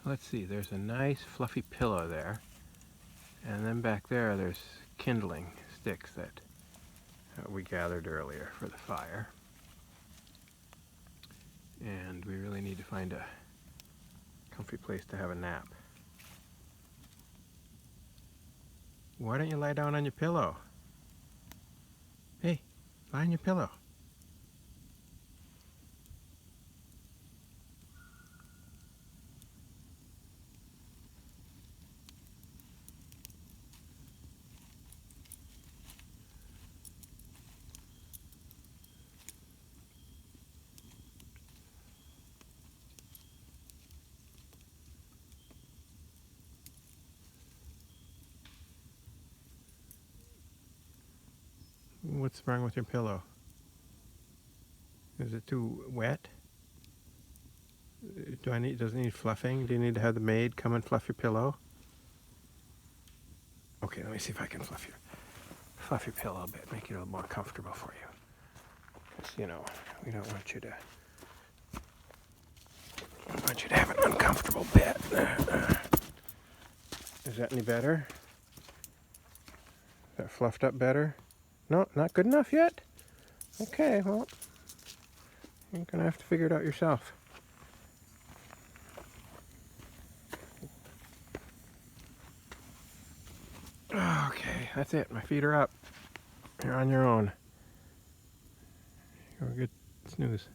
let's see, there's a nice fluffy pillow there. And then back there, there's kindling sticks that we gathered earlier for the fire. And we really need to find a comfy place to have a nap. Why don't you lie down on your pillow? Hey, lie on your pillow. What's wrong with your pillow? Is it too wet? Does it need fluffing? Do you need to have the maid come and fluff your pillow? Okay, let me see if I can fluff your pillow a bit, make it a little more comfortable for you. Because, you know, we don't want you to have an uncomfortable bed. Is that any better? Is that fluffed up better? No, not good enough yet? Okay, well, you're going to have to figure it out yourself. Okay, that's it. My feet are up. You're on your own. You're a good snooze.